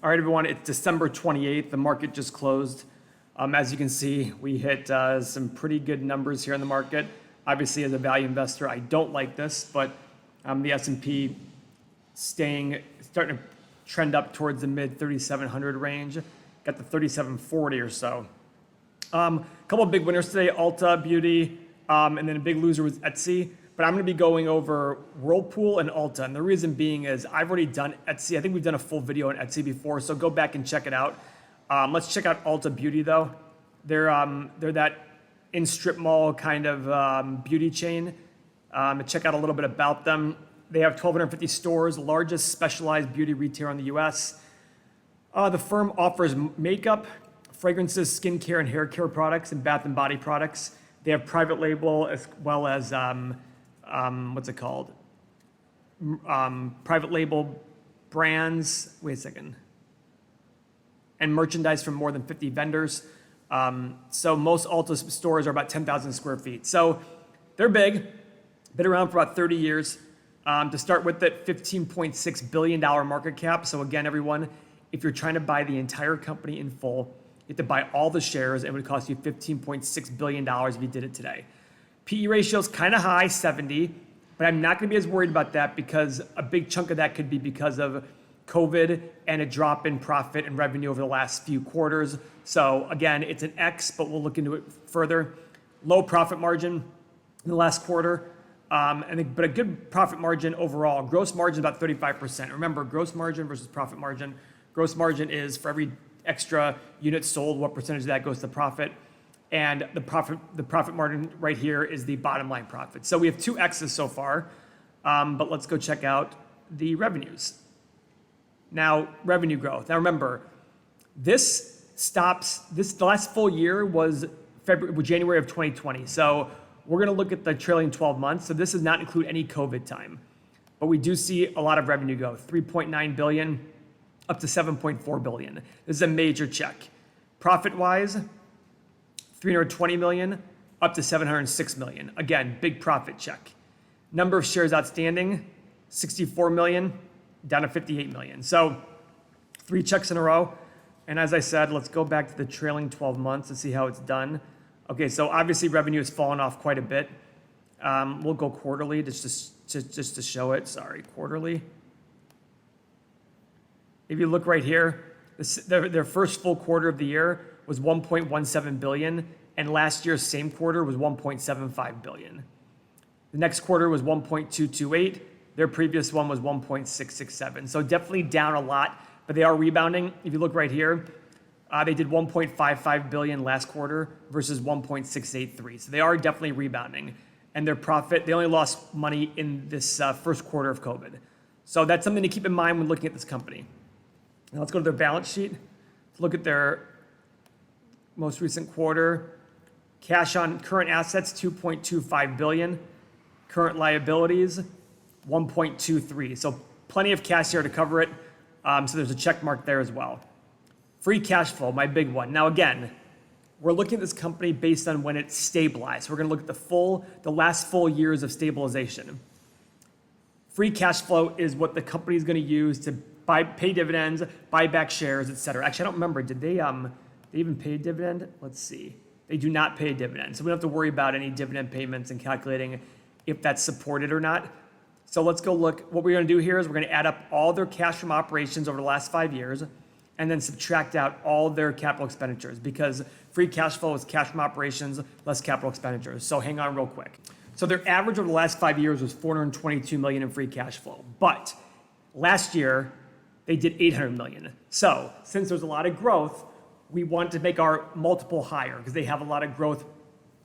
All right, everyone, it's December 28th. The market just closed. As you can see, we hit some pretty good numbers here in the market. Obviously, as a value investor, I don't like this, but the S&P starting to trend up towards the mid 3,700 range. Got the 3,740 or so. A couple of big winners today, Ulta Beauty, and then a big loser was Etsy. But I'm going to be going over Whirlpool and Ulta. And the reason being is I've already done Etsy. I think we've done a full video on Etsy before, so go back and check it out. Let's check out Ulta Beauty, though. They're that in strip mall kind of beauty chain. Check out a little bit about them. They have 1,250 stores, largest specialized beauty retailer in the U.S. The firm offers makeup, fragrances, skincare, and hair care products, and bath and body products. They have private label as well as private label brands. Wait a second. And merchandise from more than 50 vendors. So most Ulta stores are about 10,000 square feet. So they're big, been around for about 30 years. To start with, that $15.6 billion market cap. So again, everyone, if you're trying to buy the entire company in full, you have to buy all the shares. It would cost you $15.6 billion if you did it today. PE ratio is kind of high, 70, but I'm not going to be as worried about that because a big chunk of that could be because of COVID and a drop in profit and revenue over the last few quarters. So again, it's an X, but we'll look into it further. Low profit margin in the last quarter, but a good profit margin overall. Gross margin about 35%. Remember, gross margin versus profit margin. Gross margin is for every extra unit sold, what percentage of that goes to profit. And the profit margin right here is the bottom line profit. So we have two X's so far, but let's go check out the revenues. Now, revenue growth. Now remember, the last full year was January of 2020. So we're gonna look at the trailing 12 months. So this does not include any COVID time, but we do see a lot of revenue growth, 3.9 billion up to 7.4 billion. This is a major check. Profit-wise, 320 million up to 706 million. Again, big profit check. Number of shares outstanding, 64 million down to 58 million. So 3 checks in a row. And as I said, let's go back to the trailing 12 months and see how it's done. Okay, so obviously revenue has fallen off quite a bit. We'll go quarterly just to show it. Sorry, quarterly. If you look right here, their first full quarter of the year was 1.17 billion, and last year's same quarter was 1.75 billion. The next quarter was 1.228. Their previous one was 1.667. So definitely down a lot, but they are rebounding. If you look right here, they did 1.55 billion last quarter versus 1.683. So they are definitely rebounding. And their profit, they only lost money in this first quarter of COVID. So that's something to keep in mind when looking at this company. Now let's go to their balance sheet. Let's look at their most recent quarter. Cash on current assets, 2.25 billion. Current liabilities, 1.23. So plenty of cash here to cover it. So there's a check mark there as well. Free cash flow, my big one. Now again, we're looking at this company based on when it's stabilized. We're gonna look at the last full years of stabilization. Free cash flow is what the company is gonna use to pay dividends, buy back shares, etc. Actually, I don't remember, did they even pay a dividend? Let's see. They do not pay a dividend. So we don't have to worry about any dividend payments and calculating if that's supported or not. So let's go look. What we're gonna do here is we're gonna add up all their cash from operations over the last 5 years and then subtract out all their capital expenditures because free cash flow is cash from operations less capital expenditures. So hang on real quick. So their average over the last 5 years was 422 million in free cash flow. But last year, they did 800 million. So since there's a lot of growth, we want to make our multiple higher because they have a lot of growth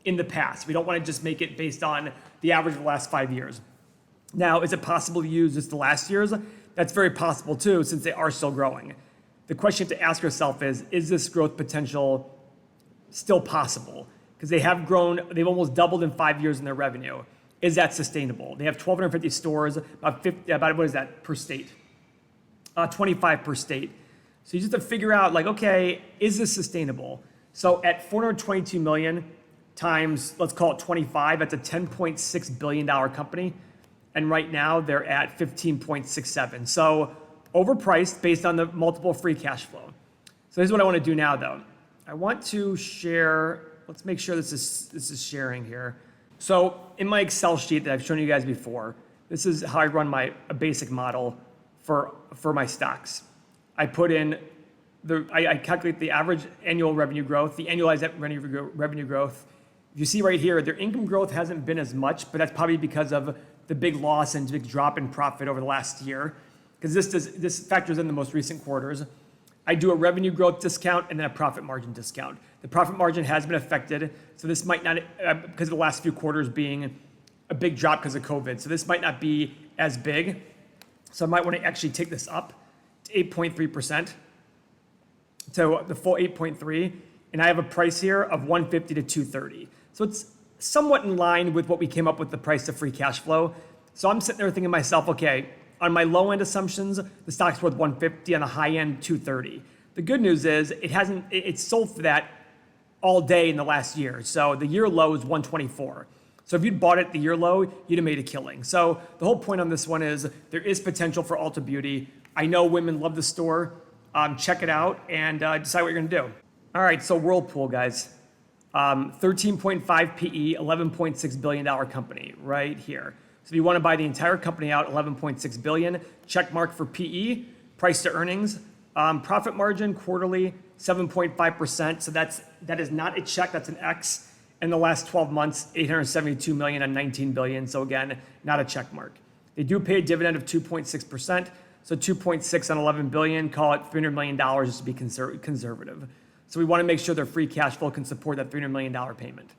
in the past. We don't want to just make it based on the average of the last 5 years. Now, is it possible to use just the last year's? That's very possible too, since they are still growing. The question to ask yourself is this growth potential still possible? Because they have grown, they've almost doubled in 5 years in their revenue. Is that sustainable? They have 1,250 stores, about what is that per state? 25 per state. So you just have to figure out like, okay, is this sustainable? So at 422 million times, let's call it 25, that's a $10.6 billion company. And right now they're at 15.67. So overpriced based on the multiple free cash flow. So here's what I want to do now, though. I want to share. Let's make sure this is sharing here. So in my Excel sheet that I've shown you guys before, this is how I run a basic model for my stocks. I put in I calculate the average annual revenue growth, the annualized revenue growth. You see right here, their income growth hasn't been as much, but that's probably because of the big loss and big drop in profit over the last year, because this factors in the most recent quarters. I do a revenue growth discount and then a profit margin discount. The profit margin has been affected, so this might not, because of the last few quarters being a big drop because of COVID, so this might not be as big. So I might want to actually take this up to 8.3%, to the full 8.3, and I have a price here of 150 to 230. So it's somewhat in line with what we came up with the price of free cash flow. So I'm sitting there thinking to myself, okay, on my low end assumptions, the stock's worth 150, on the high end 230. The good news is it's sold for that all day in the last year. So the year low is 124. So if you'd bought it at the year low, you'd have made a killing. So the whole point on this one is there is potential for Ulta Beauty. I know women love the store. Check it out and decide what you're gonna do. All right, so Whirlpool, guys. 13.5 PE, $11.6 billion company right here. So if you want to buy the entire company out, $11.6 billion, check mark for PE, price to earnings, profit margin quarterly, 7.5%. So that is not a check, that's an X. In the last 12 months, $872 million on $19 billion. So again, not a check mark. They do pay a dividend of 2.6%. So 2.6 on 11 billion, call it $300 million just to be conservative. So we want to make sure their free cash flow can support that $300 million payment.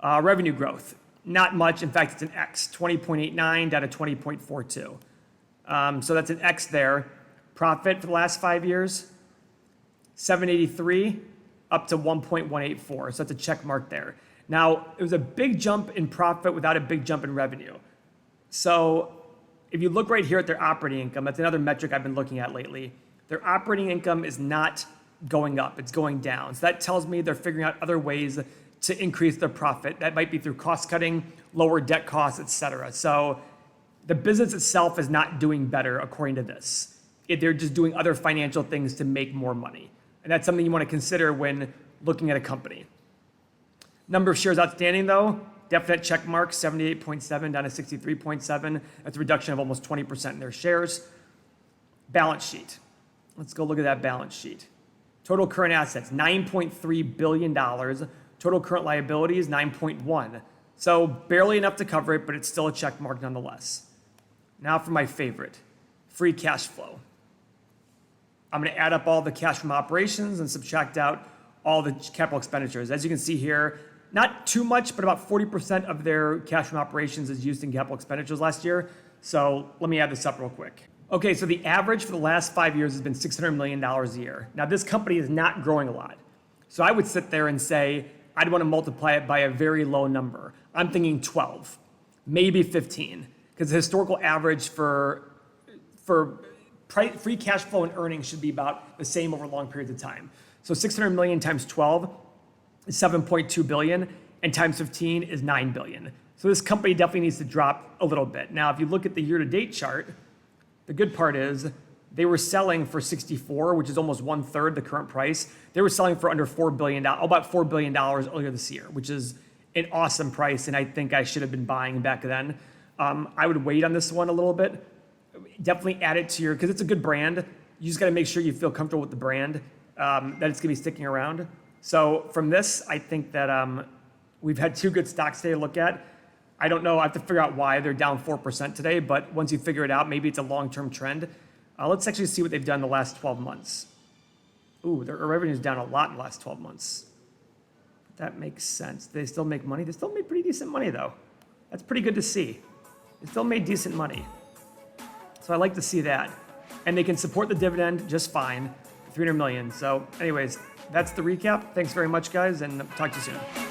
Revenue growth, not much. In fact, it's an X, 20.89 down to 20.42. So that's an X there. Profit for the last 5 years, 783 up to 1.184. So that's a check mark there. Now, it was a big jump in profit without a big jump in revenue. So if you look right here at their operating income, that's another metric I've been looking at lately. Their operating income is not going up, it's going down. So that tells me they're figuring out other ways to increase their profit. That might be through cost cutting, lower debt costs, et cetera. So the business itself is not doing better according to this. They're just doing other financial things to make more money. And that's something you want to consider when looking at a company. Number of shares outstanding though, definite check mark, 78.7 down to 63.7. That's a reduction of almost 20% in their shares. Balance sheet. Let's go look at that balance sheet. Total current assets, $9.3 billion. Total current liabilities, 9.1. So barely enough to cover it, but it's still a check mark nonetheless. Now for my favorite, free cash flow. I'm going to add up all the cash from operations and subtract out all the capital expenditures. As you can see here, not too much, but about 40% of their cash from operations is used in capital expenditures last year. So let me add this up real quick. Okay, so the average for the last 5 years has been $600 million a year. Now this company is not growing a lot. So I would sit there and say, I'd want to multiply it by a very low number. I'm thinking 12, maybe 15, because the historical average for free cash flow and earnings should be about the same over long periods of time. So 600 million times 12 is 7.2 billion, and times 15 is 9 billion. So this company definitely needs to drop a little bit. Now, if you look at the year-to-date chart, the good part is they were selling for 64, which is almost 1/3 the current price. They were selling for under $4 billion, about $4 billion earlier this year, which is an awesome price, and I think I should have been buying back then. I would wait on this one a little bit. Definitely add it to your, because it's a good brand. You just got to make sure you feel comfortable with the brand, that it's going to be sticking around. So from this, I think that we've had two good stocks today to look at. I don't know, I have to figure out why they're down 4% today, but once you figure it out, maybe it's a long-term trend. Let's actually see what they've done the last 12 months. Ooh, their revenue's down a lot in the last 12 months. That makes sense. They still make money. They still made pretty decent money, though. That's pretty good to see. They still made decent money. So I like to see that. And they can support the dividend just fine, $300 million. So anyways, that's the recap. Thanks very much, guys, and talk to you soon.